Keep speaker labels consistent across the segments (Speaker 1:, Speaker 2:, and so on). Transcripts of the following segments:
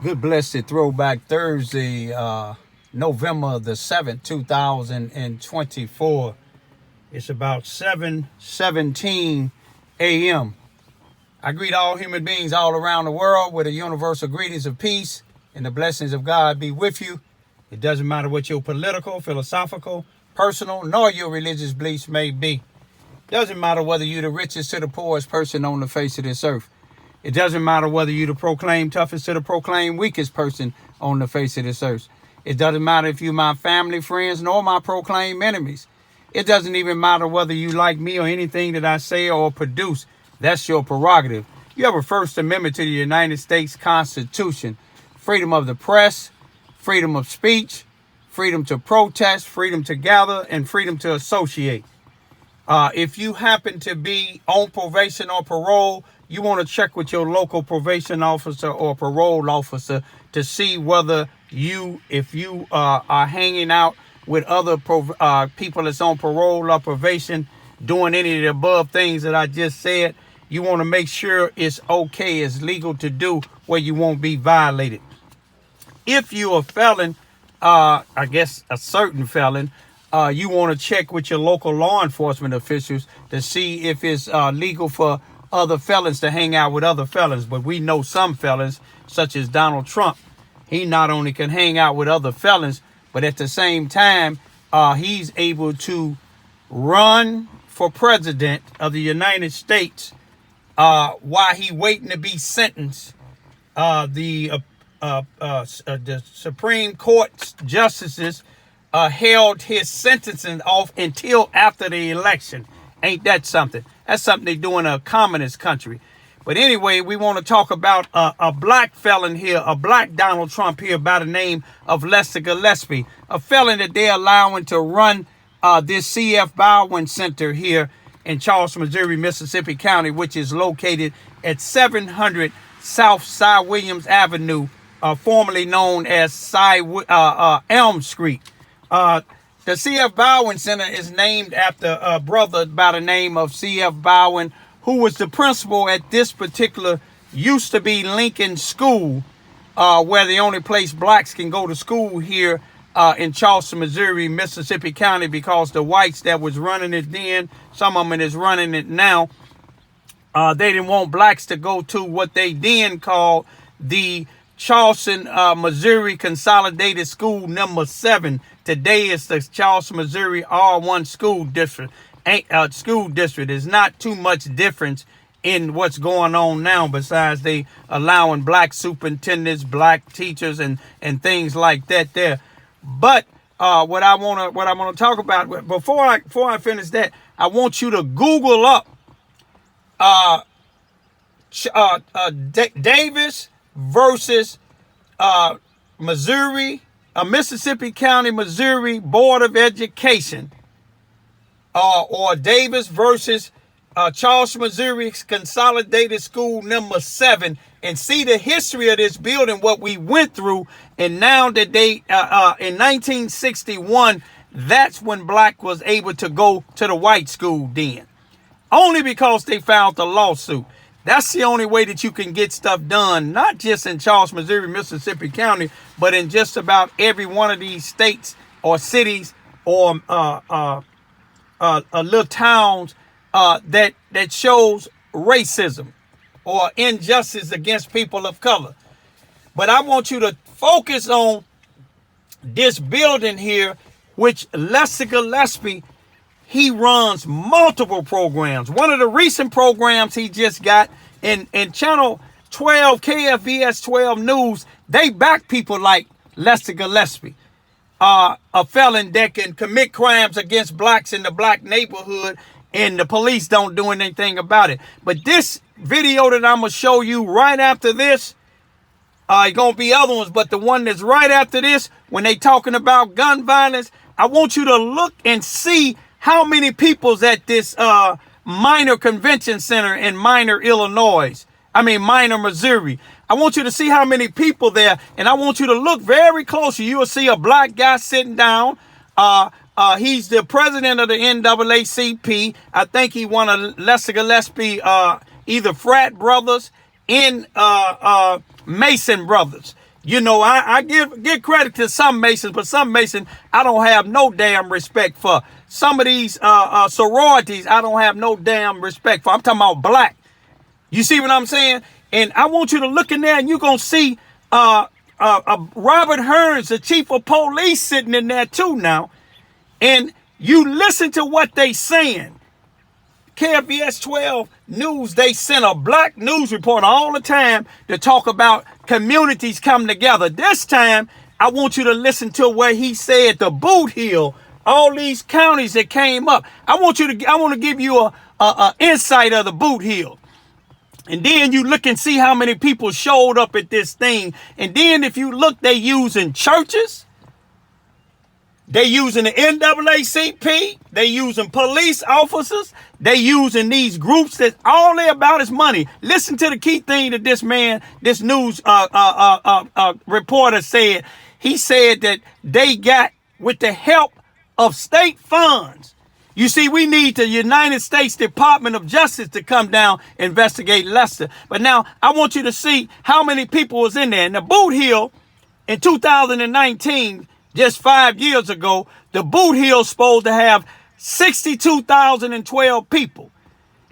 Speaker 1: Good blessed throwback Thursday, November the 7th, 2024. It's about 7:17 a.m. I greet all human beings all around the world with a universal greetings of peace and the blessings of God be with you. It doesn't matter what your political, philosophical, personal, nor your religious beliefs may be. Doesn't matter whether you're the richest to the poorest person on the face of this earth. It doesn't matter whether you the proclaim toughest to the proclaim weakest person on the face of this earth. It doesn't matter if you my family, friends, nor my proclaim enemies. It doesn't even matter whether you like me or anything that I say or produce. That's your prerogative. You have a First Amendment to the United States Constitution. Freedom of the press, freedom of speech, freedom to protest, freedom to gather, and freedom to associate. If you happen to be on probation or parole, you want to check with your local probation officer or parole officer to see whether if you are hanging out with other people that's on parole or probation, doing any of the above things that I just said, you want to make sure it's okay, it's legal to do where you won't be violated. If you're a felon, I guess a certain felon, you want to check with your local law enforcement officials to see if it's legal for other felons to hang out with other felons. But we know some felons, such as Donald Trump, he not only can hang out with other felons, but at the same time, he's able to run for president of the United States while he waiting to be sentenced. The Supreme Court justices held his sentencing off until after the election. Ain't that something? That's something they do in a communist country. But anyway, we want to talk about a black felon here, a black Donald Trump here by the name of Lester Gillespie, a felon that they're allowing to run this C.F. Bowen Center here in Charleston, Missouri, Mississippi County, which is located at 700 South Cy Williams Avenue, formerly known as Elm Street. The C.F. Bowen Center is named after a brother by the name of C.F. Bowen, who was the principal at this particular, used to be Lincoln School, where the only place blacks can go to school here in Charleston, Missouri, Mississippi County, because the whites that was running it then, some of them is running it now, they didn't want blacks to go to what they then called the Charleston, Missouri Consolidated School number 7. Today it's the Charleston, Missouri R1 school district. There's not too much difference in what's going on now, besides they allowing black superintendents, black teachers, and things like that there. But what I want to talk about before I finish that, I want you to Google up Davis versus Mississippi County, Missouri Board of Education, or Davis versus Charleston, Missouri Consolidated School number 7, and see the history of this building, what we went through. And now that they, in 1961, that's when black was able to go to the white school then. Only because they filed the lawsuit. That's the only way that you can get stuff done, not just in Charleston, Missouri, Mississippi County, but in just about every one of these states or cities or little towns that shows racism or injustice against people of color. But I want you to focus on this building here, which Lester Gillespie, he runs multiple programs. One of the recent programs he just got in Channel 12, KFVS 12 News, they back people like Lester Gillespie, a felon that can commit crimes against blacks in the black neighborhood, and the police don't do anything about it. But this video that I'm going to show you right after this, it's going to be other ones, but the one that's right after this, when they talking about gun violence, I want you to look and see how many people's at this Minor Convention Center in Minor, Missouri. I want you to see how many people there, and I want you to look very closely. You will see a black guy sitting down. He's the president of the NAACP. I think he won a Lester Gillespie, either frat brothers in Mason brothers. You know, I give credit to some Masons, but some Masons I don't have no damn respect for. Some of these sororities I don't have no damn respect for. I'm talking about black. You see what I'm saying? And I want you to look in there, and you're gonna see Robert Hearns, the chief of police, sitting in there too now. And you listen to what they saying. KFVS 12 News, they send a black news reporter all the time to talk about communities coming together. This time, I want you to listen to where he said the Boot Heel, all these counties that came up. I want to give you a insight of the Boot Heel. And then you look and see how many people showed up at this thing. And then if you look, they using churches. They using the NAACP. They using police officers. They using these groups that all they about is money. Listen to the key thing that this news reporter said. He said that they got, with the help of state funds. You see, we need the United States Department of Justice to come down and investigate Lester. But now I want you to see how many people was in there. And the Boot Heel in 2019, just 5 years ago, the Boot Heel supposed to have 62,012 people.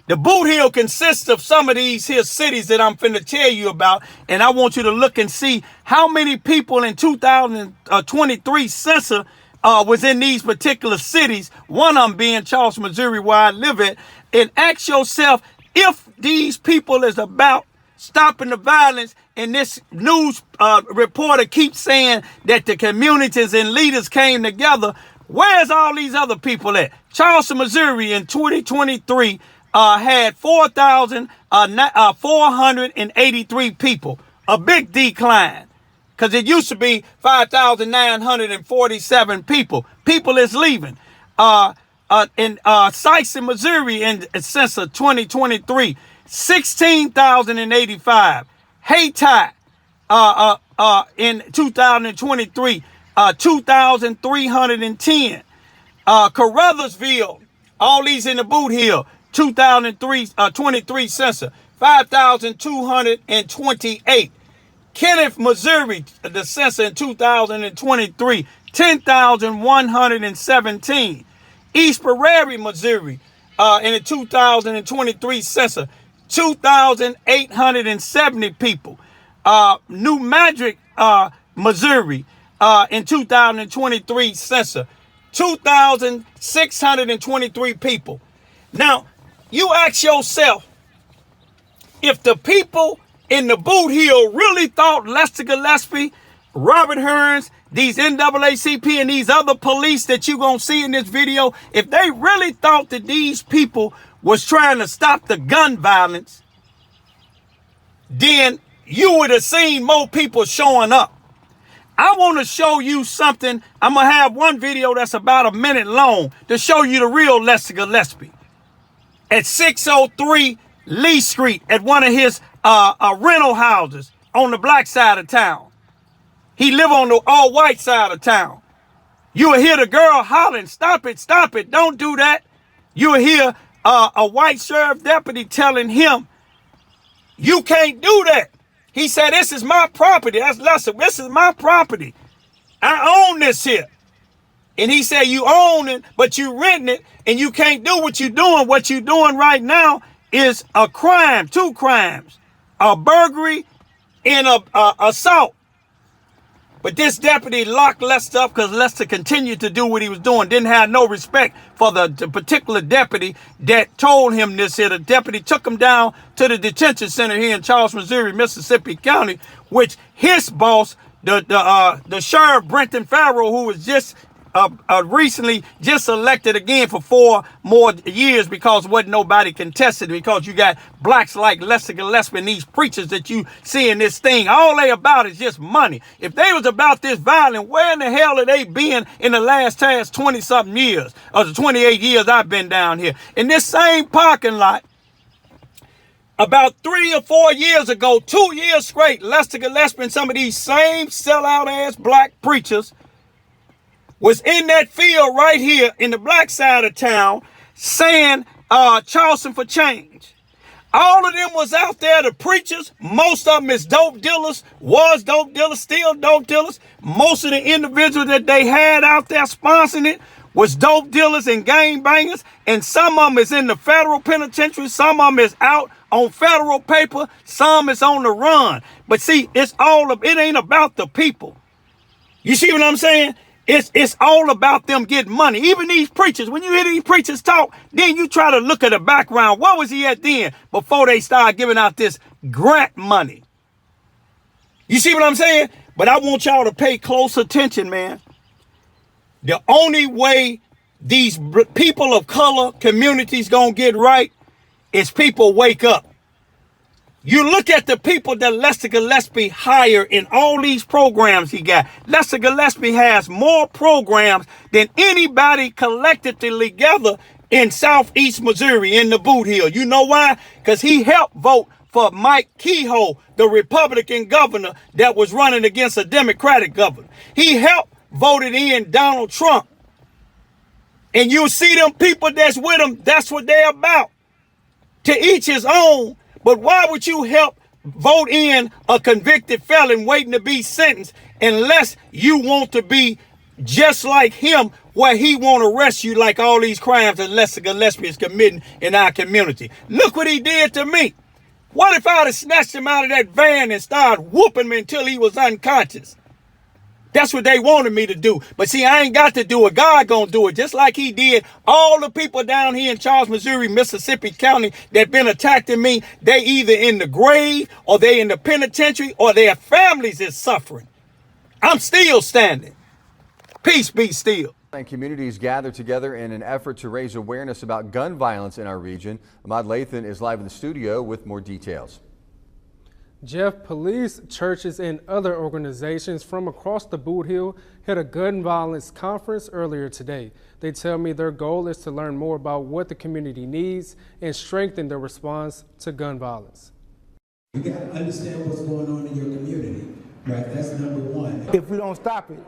Speaker 1: The Boot Heel consists of some of these here cities that I'm finna tell you about. And I want you to look and see how many people in 2023 census was in these particular cities. One of them being Charleston, Missouri, where I live at. And ask yourself, if these people is about stopping the violence, and this news reporter keeps saying that the communities and leaders came together, where's all these other people at? Charleston, Missouri in 2023 had 4,483 people, a big decline. Because it used to be 5,947 people. People is leaving. In Sykes, in Missouri, since 2023, 16,085. Hayti, in 2023, 2,310. Caruthersville, all these in the Boot Heel, 2023 census, 5,228. Kenneth, Missouri, the census in 2023, 10,117. East Prairie, Missouri, in the 2023 census, 2,870 people. New Madrid, Missouri, in 2023 census, 2,623 people. Now, you ask yourself, if the people in the Boot Heel really thought Lester Gillespie, Robert Hearns, these NAACP and these other police that you're going to see in this video, if they really thought that these people was trying to stop the gun violence, then you would have seen more people showing up. I want to show you something. I'm going to have one video that's about a minute long to show you the real Lester Gillespie. At 603 Lee Street, at one of his rental houses on the black side of town. He live on the all-white side of town. You will hear the girl hollering, "Stop it, stop it, don't do that." You will hear a white sheriff deputy telling him, "You can't do that." He said, "This is my property." That's Lester. "This is my property. I own this here." And he said, "You own it, but you renting it, and you can't do what you're doing. What you're doing right now is a crime, 2 crimes, a burglary and a assault." But this deputy locked Lester up because Lester continued to do what he was doing. Didn't have no respect for the particular deputy that told him this here. The deputy took him down to the detention center here in Charleston, Missouri, Mississippi County, which his boss, the sheriff Brenton Farrell, who was just recently just elected again for 4 more years because wasn't nobody contested, because you got blacks like Lester Gillespie and these preachers that you see in this thing. All they about is just money. If they was about this violent, where in the hell have they been in the last 20-something years, or the 28 years I've been down here? In this same parking lot, about 3 or 4 years ago, 2 years straight, Lester Gillespie and some of these same sellout-ass black preachers was in that field right here in the black side of town saying Charleston for change. All of them was out there, the preachers. Most of them is dope dealers, was dope dealers, still dope dealers. Most of the individuals that they had out there sponsoring it was dope dealers and gang bangers. And some of them is in the federal penitentiary. Some of them is out on federal paper. Some is on the run. But see, it ain't about the people. You see what I'm saying? It's all about them getting money. Even these preachers, when you hear these preachers talk, then you try to look at the background. What was he at then before they started giving out this grant money? You see what I'm saying? But I want y'all to pay close attention, man. The only way these people of color communities gonna get right is people wake up. You look at the people that Lester Gillespie hired in all these programs he got. Lester Gillespie has more programs than anybody collected together in Southeast Missouri in the Boot Hill. You know why? Because he helped vote for Mike Kehoe, the Republican governor that was running against a Democratic governor. He helped voted in Donald Trump. And you see them people that's with him, that's what they're about. To each his own. But why would you help vote in a convicted felon waiting to be sentenced unless you want to be just like him, where he won't arrest you like all these crimes that Lester Gillespie is committing in our community? Look what he did to me. What if I'd have snatched him out of that van and started whooping him until he was unconscious? That's what they wanted me to do. But see, I ain't got to do it. God gonna do it. Just like he did all the people down here in Charles, Missouri, Mississippi County that been attacking me. They either in the grave or they in the penitentiary or their families is suffering. I'm still standing. Peace be still.
Speaker 2: And communities gather together in an effort to raise awareness about gun violence in our region. Ahmad Lathan is live in the studio with more details.
Speaker 3: Jeff, police, churches, and other organizations from across the Boot Hill held a gun violence conference earlier today. They tell me their goal is to learn more about what the community needs and strengthen the response to gun violence.
Speaker 4: You got to understand what's going on in your community, right? That's number one.
Speaker 5: If we don't stop it,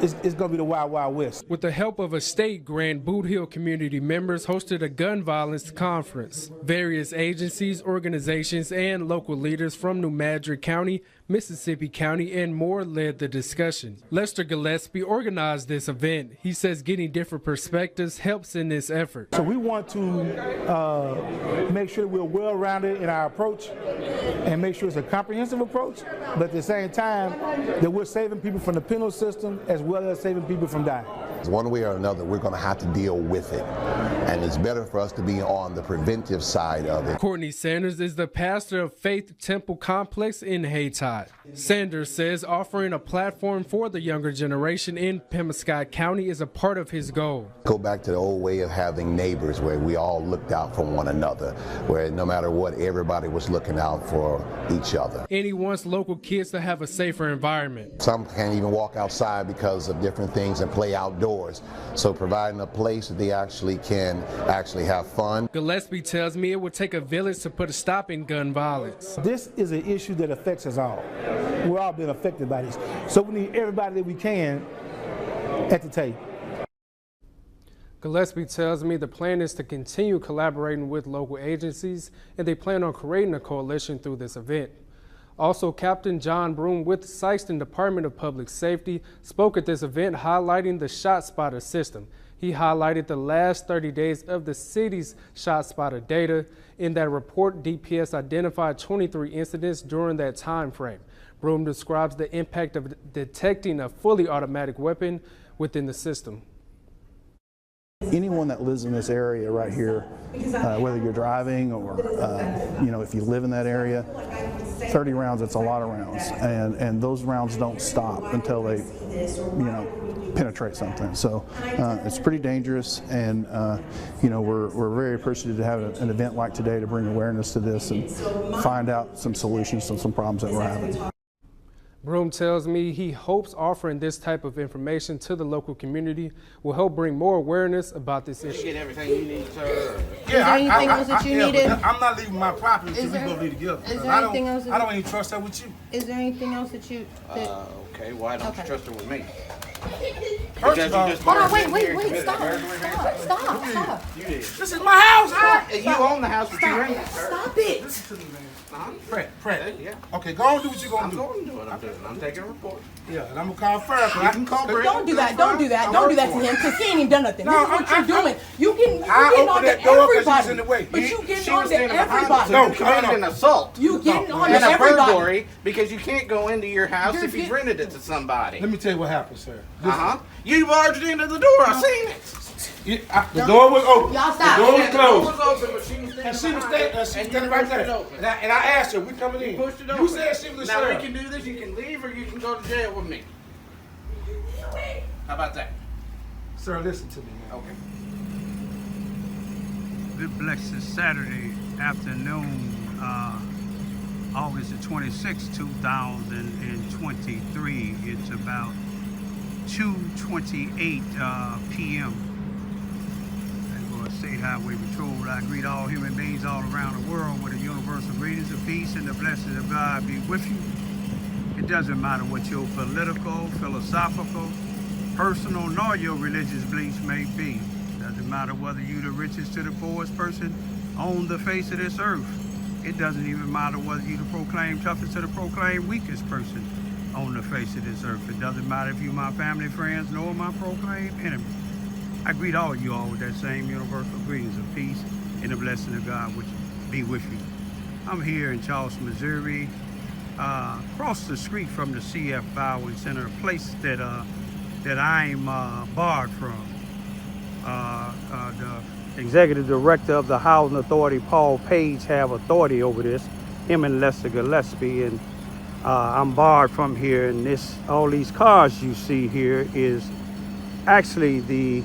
Speaker 5: it's going to be the Wild Wild West.
Speaker 3: With the help of a state grant, Boot Hill community members hosted a gun violence conference. Various agencies, organizations, and local leaders from New Madrid County, Mississippi County, and more led the discussion. Lester Gillespie organized this event. He says getting different perspectives helps in this effort.
Speaker 5: So we want to make sure we're well-rounded in our approach and make sure it's a comprehensive approach, but at the same time that we're saving people from the penal system as well as saving people from dying.
Speaker 6: One way or another, we're going to have to deal with it. And it's better for us to be on the preventive side of it.
Speaker 3: Courtney Sanders is the pastor of Faith Temple Complex in Haytide. Sanders says offering a platform for the younger generation in Pemiscot County is a part of his goal.
Speaker 6: Go back to the old way of having neighbors where we all looked out for one another, where no matter what, everybody was looking out for each other.
Speaker 3: And he wants local kids to have a safer environment.
Speaker 6: Some can't even walk outside because of different things and play outdoors. So providing a place that they actually can have fun.
Speaker 3: Gillespie tells me it would take a village to put a stop in gun violence.
Speaker 5: This is an issue that affects us all. We're all being affected by this. So we need everybody that we can at the table.
Speaker 3: Gillespie tells me the plan is to continue collaborating with local agencies, and they plan on creating a coalition through this event. Also, Captain John Broom with the Sykeston Department of Public Safety spoke at this event highlighting the ShotSpotter system. He highlighted the last 30 days of the city's ShotSpotter data. In that report, DPS identified 23 incidents during that time frame. Broom describes the impact of detecting a fully automatic weapon within the system.
Speaker 7: Anyone that lives in this area right here, whether you're driving or if you live in that area, 30 rounds, it's a lot of rounds, and those rounds don't stop until they penetrate something. So it's pretty dangerous, and we're very appreciative to have an event like today to bring awareness to this and find out some solutions to some problems that we're having.
Speaker 3: Broom tells me he hopes offering this type of information to the local community will help bring more awareness about this issue.
Speaker 8: Get everything you need, sir.
Speaker 9: Is there anything else that you needed?
Speaker 1: I'm not leaving my property until we go be together.
Speaker 9: Is there anything else?
Speaker 1: I don't even trust her with you.
Speaker 9: Is there anything else that you?
Speaker 8: Okay, why don't you trust her with me?
Speaker 1: First of all,
Speaker 9: Hold on, wait, stop.
Speaker 1: you did. This is my house, huh?
Speaker 8: You own the house, but you rent it.
Speaker 9: Stop it.
Speaker 1: Listen to me, man. Fred.
Speaker 8: Yeah.
Speaker 1: Okay, go on and do what you're gonna
Speaker 8: I'm
Speaker 1: do.
Speaker 8: going to do what I'm doing. I'm taking a report.
Speaker 1: Yeah, and I'm gonna call first. I can call Brett.
Speaker 9: Don't do that to him, because he ain't even done nothing.
Speaker 1: No,
Speaker 9: This is what you're doing. You getting
Speaker 1: I
Speaker 9: on
Speaker 1: opened
Speaker 9: to
Speaker 1: that door 'cause she was
Speaker 9: everybody.
Speaker 1: in the way.
Speaker 9: But you getting
Speaker 8: She
Speaker 9: on
Speaker 8: was
Speaker 9: to
Speaker 8: standing behind us,
Speaker 9: everybody.
Speaker 8: so you
Speaker 1: No,
Speaker 8: committed an assault.
Speaker 9: You getting on to
Speaker 8: And a
Speaker 9: everybody.
Speaker 8: burglary because you can't go into your house
Speaker 9: You're
Speaker 8: if you've
Speaker 9: get-
Speaker 8: rented it to somebody.
Speaker 1: Let me tell you what happened, sir.
Speaker 8: Uh-huh. You barged into the door. I seen it.
Speaker 1: The door was open.
Speaker 9: Y'all stop.
Speaker 1: The door was
Speaker 8: Yeah, the door
Speaker 1: closed.
Speaker 8: was open, but she was
Speaker 1: And
Speaker 8: standing
Speaker 1: she was
Speaker 8: behind it,
Speaker 1: standing
Speaker 8: and
Speaker 1: right
Speaker 8: you pushed it
Speaker 1: there.
Speaker 8: open.
Speaker 1: And I asked her, we coming in.
Speaker 8: You pushed it
Speaker 1: You
Speaker 8: open.
Speaker 1: said she was a
Speaker 8: Now we
Speaker 1: sheriff.
Speaker 8: can do this. You can leave or you can go to jail with me. How about that?
Speaker 1: Sir, listen to me, man.
Speaker 8: Okay.
Speaker 1: Good blessed Saturday afternoon, August the 26th, 2023. It's about 2:28 p.m. State Highway Patrol. I greet all human beings all around the world with the universal greetings of peace and the blessings of God be with you. It doesn't matter what your political, philosophical, personal, nor your religious beliefs may be. Doesn't matter whether you're the richest to the poorest person on the face of this earth. It doesn't even matter whether you're the proclaimed toughest to the proclaimed weakest person on the face of this earth. It doesn't matter if you're my family, friends, nor my proclaimed enemy. I greet all of you all with that same universal greetings of peace and the blessing of God which be with you. I'm here in Charleston, Missouri, across the street from the CF Bowen Center, a place that I'm barred from. The executive director of the Housing Authority, Paul Page, have authority over this, him and Lester Gillespie, and I'm barred from here. And all these cars you see here is actually the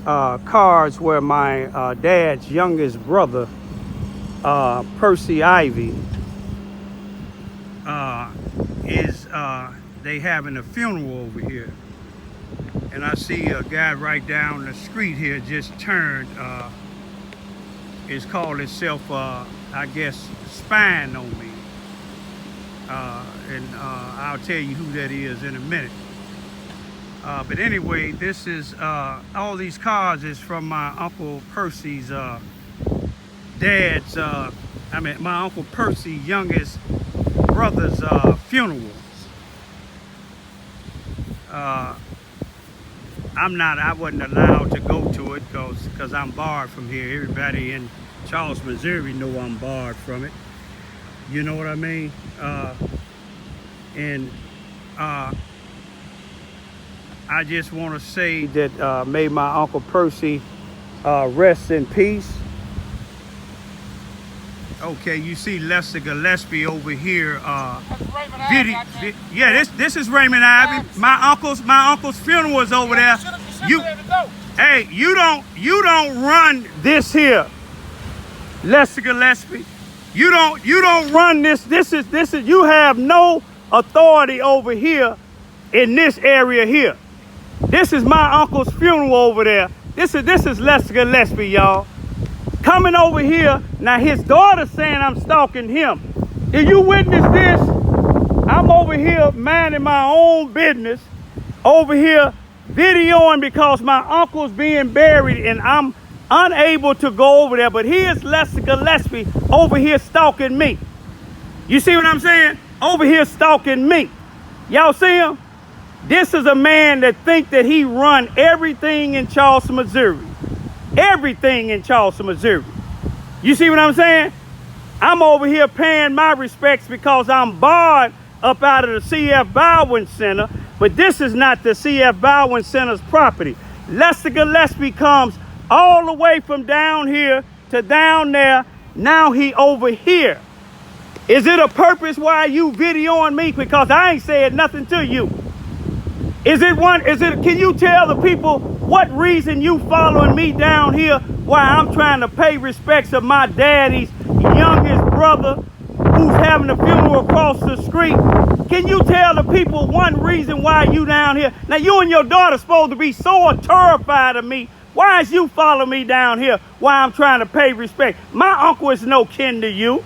Speaker 1: cars where my dad's youngest brother, Percy Ivy, they having a funeral over here. And I see a guy right down the street here just turned, it's called itself, I guess, spying on me. And I'll tell you who that is in a minute. But anyway, this is, all these cars is from my Uncle Percy's dad's, my Uncle Percy's youngest brother's funeral. I wasn't allowed to go to it because I'm barred from here. Everybody in Charleston, Missouri know I'm barred from it. You know what I mean? I just want to say that may my Uncle Percy rest in peace. Okay, you see Lester Gillespie over here. This is Raymond Ivy. My uncle's funeral is over there. You don't run this here, Lester Gillespie. You don't run this. This is you have no authority over here in this area here. This is my uncle's funeral over there. This is Lester Gillespie, y'all. Coming over here. Now his daughter's saying I'm stalking him. Did you witness this? I'm over here minding my own business. Over here videoing because my uncle's being buried and I'm unable to go over there. But here's Lester Gillespie over here stalking me. You see what I'm saying? Over here stalking me. Y'all see him? This is a man that think that he run everything in Charleston, Missouri. Everything in Charleston, Missouri. You see what I'm saying? I'm over here paying my respects because I'm barred up out of the CF Bowen Center, but this is not the CF Bowen Center's property. Lester Gillespie comes all the way from down here to down there. Now he over here. Is it a purpose why you videoing me? Because I ain't said nothing to you. Can you tell the people what reason you following me down here while I'm trying to pay respects of my daddy's youngest brother who's having a funeral across the street? Can you tell the people one reason why you down here? Now you and your daughter supposed to be so terrified of me. Why is you following me down here while I'm trying to pay respect? My uncle is no kin to you.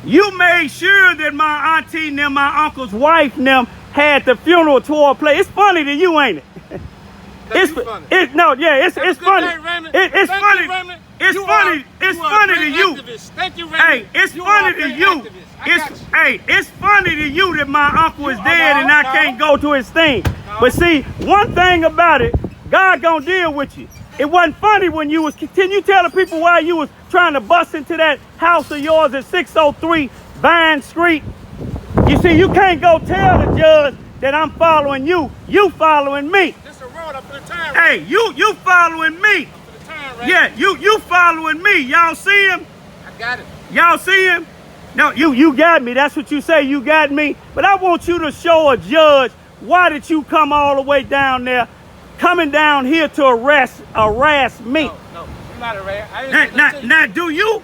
Speaker 1: You made sure that my auntie and them, my uncle's wife and them, had the funeral tour play. It's funny to you, ain't it? It's funny. It's funny. It's funny. It's funny. It's funny to you.
Speaker 10: Thank you, Raymond.
Speaker 1: Hey, it's funny to you. It's funny to you that my uncle is dead and I can't go to his thing. But see, one thing about it, God gonna deal with you. It wasn't funny when you was. Can you tell the people why you was trying to bust into that house of yours at 603 Vine Street? You see, you can't go tell the judge that I'm following you. You following me.
Speaker 10: This a road up in the time.
Speaker 1: Hey, you following me. Yeah, you following me. Y'all see him?
Speaker 10: I got it.
Speaker 1: Y'all see him? No, you got me. That's what you say. You got me. But I want you to show a judge why did you come all the way down there, coming down here to harass me.
Speaker 10: No, you're not a rat.
Speaker 1: Now, do you?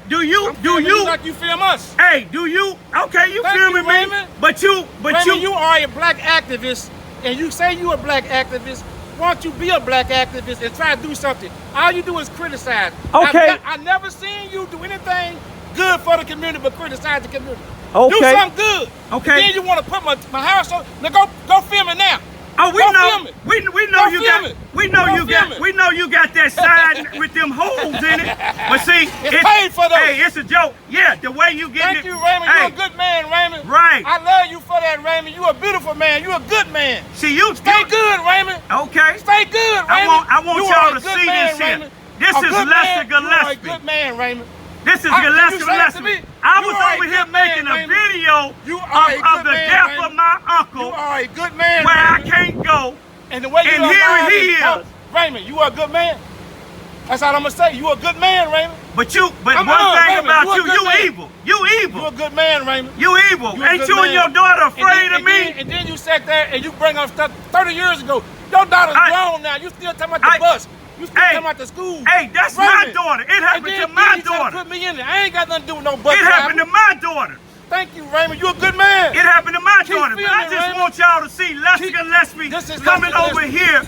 Speaker 10: Like you film us.
Speaker 1: Hey, do you? Okay, you filming me.
Speaker 10: Raymond.
Speaker 1: But
Speaker 10: Raymond, you are a black activist, and you say you a black activist. Why don't you be a black activist and try to do something? All you do is criticize.
Speaker 1: Okay.
Speaker 10: I never seen you do anything good for the community but criticize the community.
Speaker 1: Okay.
Speaker 10: Do something good.
Speaker 1: Okay.
Speaker 10: And then you want to put my house on. Now go film it now.
Speaker 1: Oh, we
Speaker 10: go
Speaker 1: know.
Speaker 10: Film it.
Speaker 1: We know
Speaker 10: go
Speaker 1: you
Speaker 10: film
Speaker 1: got.
Speaker 10: it.
Speaker 1: We know
Speaker 10: go
Speaker 1: you got.
Speaker 10: it.
Speaker 1: We know you got that side with them holes in it. But see,
Speaker 10: it's paid for those.
Speaker 1: Hey, it's a joke. Yeah, the way you get it.
Speaker 10: Thank you, Raymond.
Speaker 1: Hey.
Speaker 10: You're a good man, Raymond.
Speaker 1: Right.
Speaker 10: I love you for that, Raymond. You're a beautiful man. You're a good man.
Speaker 1: See, you
Speaker 10: stay good, Raymond.
Speaker 1: Okay.
Speaker 10: Stay good, Raymond.
Speaker 1: I want y'all to see this here. This is Lester Gillespie.
Speaker 10: You're a good man, Raymond.
Speaker 1: This is Lester Gillespie. I was over here making a video of the death of my uncle.
Speaker 10: You are a good man,
Speaker 1: where I
Speaker 10: Raymond.
Speaker 1: can't go.
Speaker 10: And the way you
Speaker 1: and here he is.
Speaker 10: Raymond, you are a good man. That's all I'm gonna say. You a good man, Raymond.
Speaker 1: But one thing about you evil. You evil.
Speaker 10: You a good man, Raymond.
Speaker 1: You evil. Ain't you and your daughter afraid of me?
Speaker 10: And then you sat there and you bring up stuff 30 years ago. Your daughter's grown now. You still talking about the bus. You still talking about the school.
Speaker 1: Hey, that's my daughter. It happened to my daughter.
Speaker 10: Put me in there. I ain't got nothing to do with no bus.
Speaker 1: It happened to my daughter.
Speaker 10: Thank you, Raymond. You a good man.
Speaker 1: It happened to my daughter. But I just want y'all to see Lester Gillespie coming over here.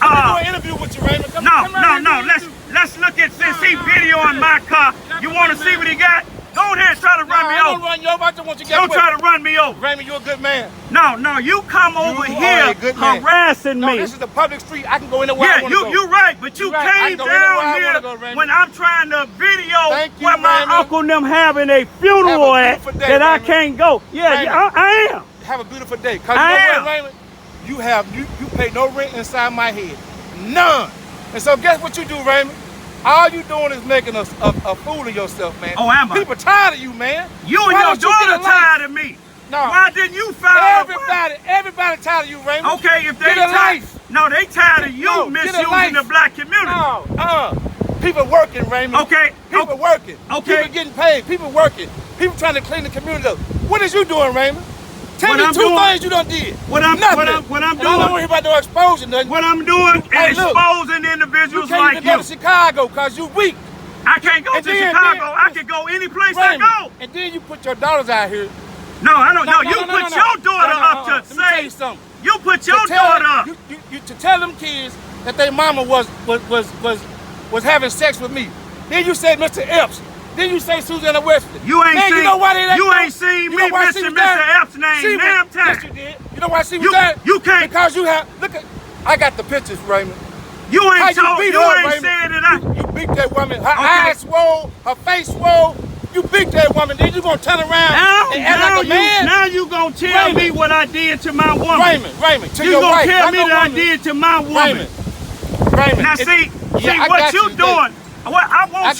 Speaker 10: I'm do an interview with you, Raymond.
Speaker 1: No. Let's look at since he videoing my car. You want to see what he got? Go ahead and try to run me over.
Speaker 10: I don't run you over. I just want you to get
Speaker 1: Don't try to run me over.
Speaker 10: Raymond, you're a good man.
Speaker 1: No, you come over here harassing me.
Speaker 10: No, this is the public street. I can go anywhere I want to go.
Speaker 1: You're right, but you came down here when I'm trying to video where my uncle and them having a funeral at that I can't go. Yeah, I am.
Speaker 10: Have a beautiful day. Cause you know what, Raymond? You pay no rent inside my head. None. And so guess what you do, Raymond? All you doing is making a fool of yourself, man.
Speaker 1: Oh, am I?
Speaker 10: People tired of you, man.
Speaker 1: You and your daughter tired of me.
Speaker 10: No.
Speaker 1: Why didn't you file?
Speaker 10: Everybody tired of you, Raymond.
Speaker 1: Okay, if they tired. No, they tired of you misusing the black community.
Speaker 10: No, people working, Raymond.
Speaker 1: Okay.
Speaker 10: People working.
Speaker 1: Okay.
Speaker 10: People getting paid. People working. People trying to clean the community up. What is you doing, Raymond? Tell me two things you done did.
Speaker 1: What I'm doing.
Speaker 10: I don't worry about no exposing nothing.
Speaker 1: What I'm doing is exposing individuals like you.
Speaker 10: You can't even go to Chicago because you weak.
Speaker 1: I can't go to Chicago. I can go any place I go.
Speaker 10: And then you put your daughters out here.
Speaker 1: No, I don't know. You put your daughter up to say.
Speaker 10: Let me tell you something.
Speaker 1: You put your daughter up.
Speaker 10: To tell them kids that their mama was having sex with me. Then you say Mr. Epps. Then you say Susanna Weston.
Speaker 1: You ain't seen.
Speaker 10: You know why they
Speaker 1: You ain't seen me mention Mr. Epps' name. Damn time.
Speaker 10: Yes, you did. You know why she was there?
Speaker 1: You can't.
Speaker 10: Because you have. Look at. I got the pictures, Raymond.
Speaker 1: You ain't told. You ain't saying that
Speaker 10: You beat that woman. Her eyes swole. Her face swole. You beat that woman. Then you gonna turn around and act like a man.
Speaker 1: Now you gonna tell me what I did to my woman.
Speaker 10: Raymond. To
Speaker 1: you
Speaker 10: your
Speaker 1: gonna
Speaker 10: wife,
Speaker 1: tell me that I did to my woman.
Speaker 10: Raymond.
Speaker 1: Now see what you doing. I want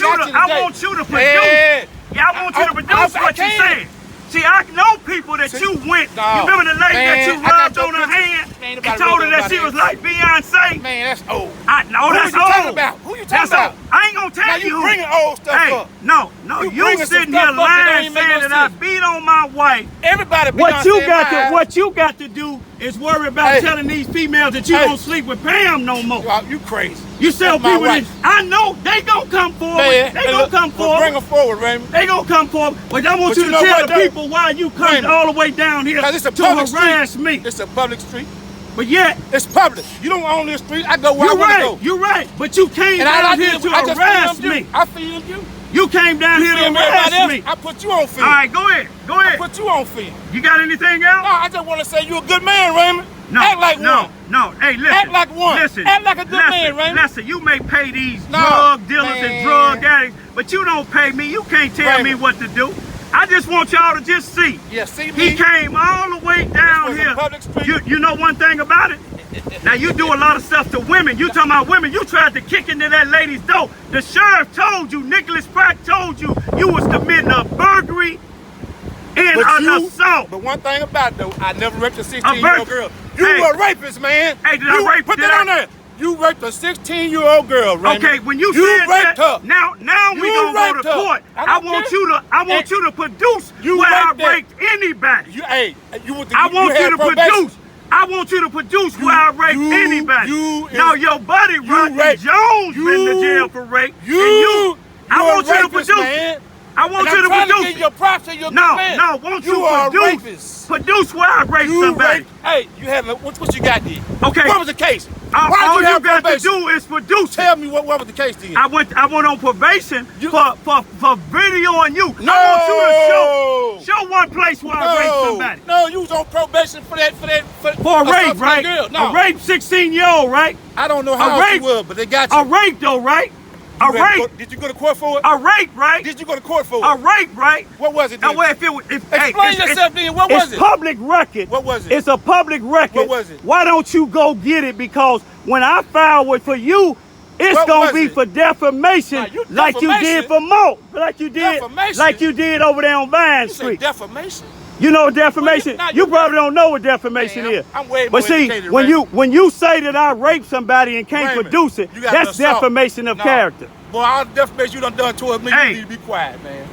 Speaker 1: you to produce. Yeah, I want you to produce what you said. See, I know people that you went. You remember the lady that you rubbed on her hand and told her that she was like Beyonce?
Speaker 10: Man, that's old.
Speaker 1: No, that's old.
Speaker 10: Who you talking about?
Speaker 1: I ain't gonna tell you.
Speaker 10: You bringing old stuff up.
Speaker 1: No, you sitting here lying saying that I beat on my wife.
Speaker 10: Everybody beat
Speaker 1: What you got to do is worry about telling these females that you don't sleep with Pam no more.
Speaker 10: You crazy.
Speaker 1: You tell people that I know they gonna come forward.
Speaker 10: Man,
Speaker 1: they gonna come forward.
Speaker 10: Bring them forward, Raymond.
Speaker 1: They gonna come forward. But I want you to tell the people why you come all the way down here to harass me.
Speaker 10: It's a public street.
Speaker 1: But yet
Speaker 10: it's public. You don't own this street. I go where I want to go.
Speaker 1: You're right. But you came down here to harass me.
Speaker 10: I filmed you.
Speaker 1: You came down here to arrest me.
Speaker 10: I put you on film.
Speaker 1: All right, go ahead. Go ahead.
Speaker 10: I put you on film.
Speaker 1: You got anything else?
Speaker 10: No, I just want to say you're a good man, Raymond.
Speaker 1: No,
Speaker 10: act like one.
Speaker 1: No, hey, listen.
Speaker 10: Act like one.
Speaker 1: Listen.
Speaker 10: Act like a good man, Raymond.
Speaker 1: Listen, you may pay these drug dealers and drug addicts, but you don't pay me. You can't tell me what to do. I just want y'all to just see.
Speaker 10: Yeah, see me?
Speaker 1: He came all the way down here. You know one thing about it? Now, you do a lot of stuff to women. You talking about women. You tried to kick into that lady's door. The sheriff told you, Nicholas Pratt told you, you was committing a burglary and an assault.
Speaker 10: But one thing about it, though, I never raped a 16-year-old girl. You were a rapist, man.
Speaker 1: Hey, did I rape?
Speaker 10: Put that on there. You raped a 16-year-old girl, Raymond.
Speaker 1: Okay, when you said
Speaker 10: raped
Speaker 1: that,
Speaker 10: her.
Speaker 1: now we gonna go to court. I want you to produce where I raped anybody. I want you to produce where I raped anybody. Now your buddy Rodney Jones been to jail for rape. I want you to produce it. I want you to produce it.
Speaker 10: Your props to your man.
Speaker 1: No, won't you produce where I raped somebody?
Speaker 10: Hey, you haven't. What you got there?
Speaker 1: Okay.
Speaker 10: What was the case?
Speaker 1: All you got to do is produce.
Speaker 10: Tell me what was the case then?
Speaker 1: I went on probation for videoing you.
Speaker 10: No.
Speaker 1: I want you to show one place where I raped somebody.
Speaker 10: No, you was on probation for a
Speaker 1: rape, right?
Speaker 10: Girl. No.
Speaker 1: A rape 16-year-old, right?
Speaker 10: I don't know how old you were, but they got you.
Speaker 1: A rape though, right? A rape.
Speaker 10: Did you go to court for it?
Speaker 1: A rape, right?
Speaker 10: Did you go to court for it?
Speaker 1: A rape, right?
Speaker 10: What was it then?
Speaker 1: Explain
Speaker 10: yourself then. What was it?
Speaker 1: It's public record.
Speaker 10: What was it?
Speaker 1: It's a public record.
Speaker 10: What was it?
Speaker 1: Why don't you go get it? Because when I file it for you, it's going to be for defamation, like you did for Mo. Like you did over there on Vine Street.
Speaker 10: You say defamation?
Speaker 1: You know what defamation? You probably don't know what defamation is.
Speaker 10: I'm way more educated,
Speaker 1: when you say that I raped somebody and can't produce it, that's defamation of character.
Speaker 10: Boy, all the defamation you done towards me, you need to be quiet, man.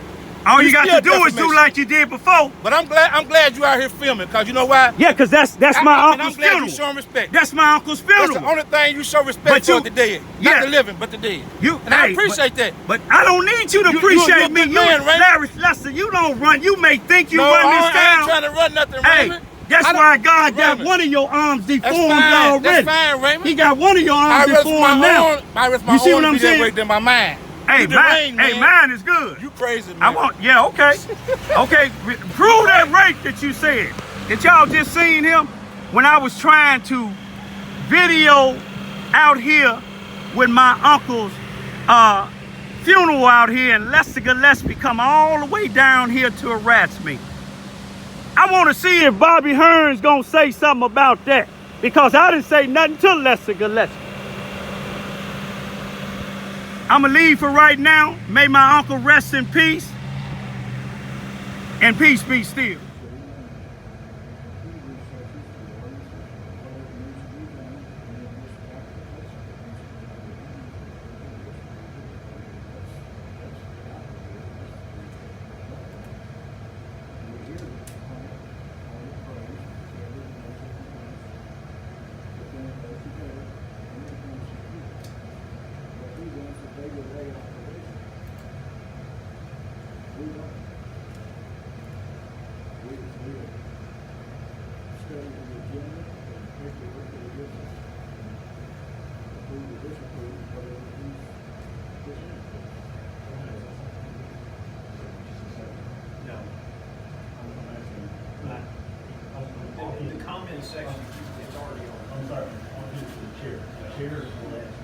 Speaker 1: All you got to do is do like you did before.
Speaker 10: But I'm glad you out here filming, cause you know why?
Speaker 1: Yeah, cause that's my uncle's funeral.
Speaker 10: I'm glad you showing respect.
Speaker 1: That's my uncle's funeral.
Speaker 10: That's the only thing you show respect for the dead. Not the living, but the dead. And I appreciate that.
Speaker 1: But I don't need you to appreciate me. Larry Lester, you don't run. You may think you run this town.
Speaker 10: I ain't trying to run nothing, Raymond.
Speaker 1: That's why God got one of your arms deformed already.
Speaker 10: That's fine, Raymond.
Speaker 1: He got one of your arms deformed now.
Speaker 10: You see what I'm saying? Than my mind.
Speaker 1: Hey, mine is good.
Speaker 10: You crazy, man.
Speaker 1: Okay. Okay, prove that rape that you said. Did y'all just seen him? When I was trying to video out here with my uncle's funeral out here, and Lester Gillespie come all the way down here to harass me. I want to see if Bobby Hearn's gonna say something about that, because I didn't say nothing to Lester Gillespie. I'm going to leave for right now. May my uncle rest in peace. And peace be still.
Speaker 11: The comment section is already on. I'm sorry, I'll do it to the chair. The chair is the last.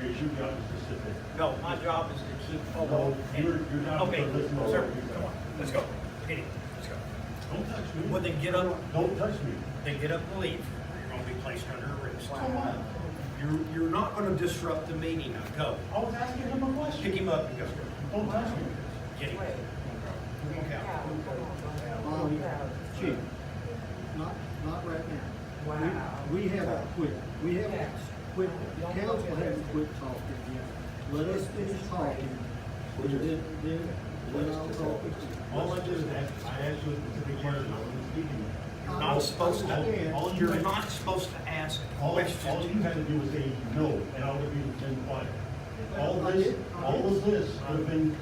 Speaker 11: Your job is to sit there. No, my job is to keep following. No, your job is to listen to sir, come on, let's go. Get it. Let's go. Don't touch me. Well, then get up. Don't touch me. Then get up and leave. You're going to be placed under arrest. You're not going to disrupt the meeting. Now go. I was asking him a question. Pick him up and go. Don't touch me. Get him.
Speaker 12: Chief, not right now. Wow. We have quit. We have quit. Council hasn't quit talking yet. Let us finish talking. Then I'll talk.
Speaker 11: All I did is I asked you a specific question. I wasn't speaking. You're not supposed to. You're not supposed to ask questions. All you had to do was say no, and I would have been quiet. All of this could have been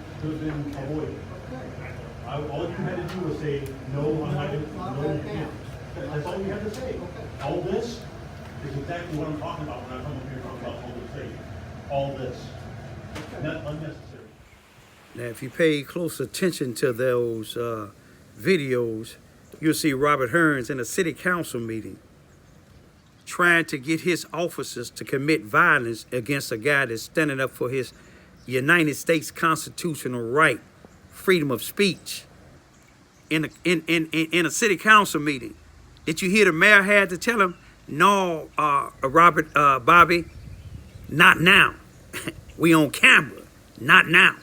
Speaker 11: avoided. All you had to do was say no. I'm not no. You can't. That's all you had to say. All this is exactly what I'm talking about when I come up here and talk about public safety. All this, not unnecessary.
Speaker 1: Now, if you pay close attention to those videos, you'll see Robert Hearns in a city council meeting trying to get his officers to commit violence against a guy that's standing up for his United States constitutional right, freedom of speech, in a city council meeting. Did you hear the mayor had to tell him, no, Robert, Bobby, not now. We on camera, not now.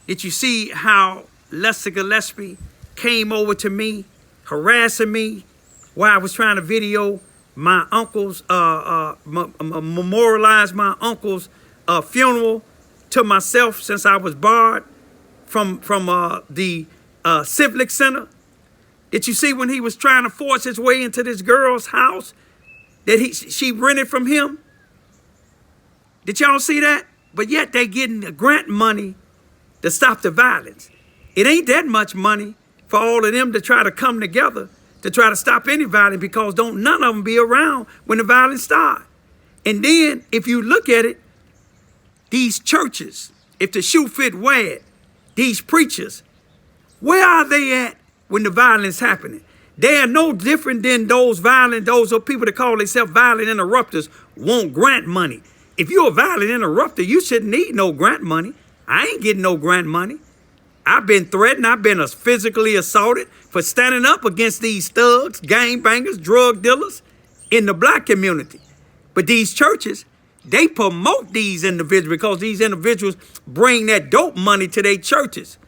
Speaker 1: Did you see how Lester Gillespie came over to me, harassing me while I was trying to video my uncle's, memorialize my uncle's funeral to myself since I was barred from the Civic Center? Did you see when he was trying to force his way into this girl's house that she rented from him? Did y'all see that? But yet they getting the grant money to stop the violence. It ain't that much money for all of them to try to come together to try to stop any violence, because don't none of them be around when the violence starts. And then if you look at it, these churches, if the shoe fit, wear it. These preachers, where are they at when the violence happening? They are no different than those people that call themselves violent interrupters want grant money. If you're a violent interrupter, you shouldn't need no grant money. I ain't getting no grant money. I've been threatened. I've been physically assaulted for standing up against these thugs, gangbangers, drug dealers in the black community. But these churches, they promote these individuals because these individuals bring that dope money to their churches.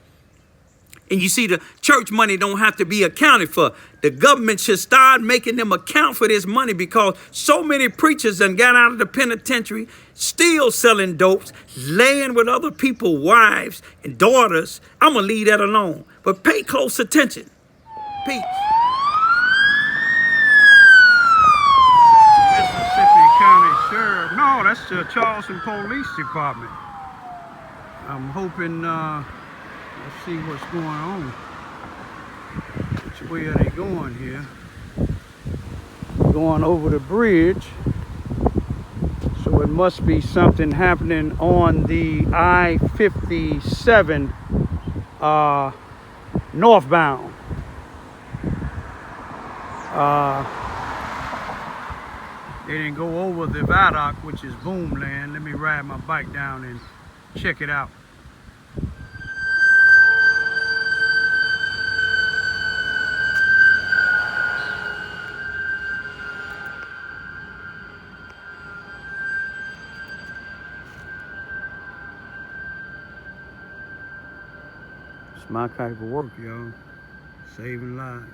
Speaker 1: And you see, the church money don't have to be accounted for. The government should start making them account for this money, because so many preachers done got out of the penitentiary, still selling dopes, laying with other people's wives and daughters. I'm going to leave that alone. But pay close attention. Peace. Mississippi County Sheriff. No, that's the Charleston Police Department. I'm hoping... let's see what's going on. Which way are they going here? Going over the bridge. So it must be something happening on the I-57 northbound. They didn't go over the viaduct, which is Boomland. Let me ride my bike down and check it out. It's my type of work, y'all. Saving lives.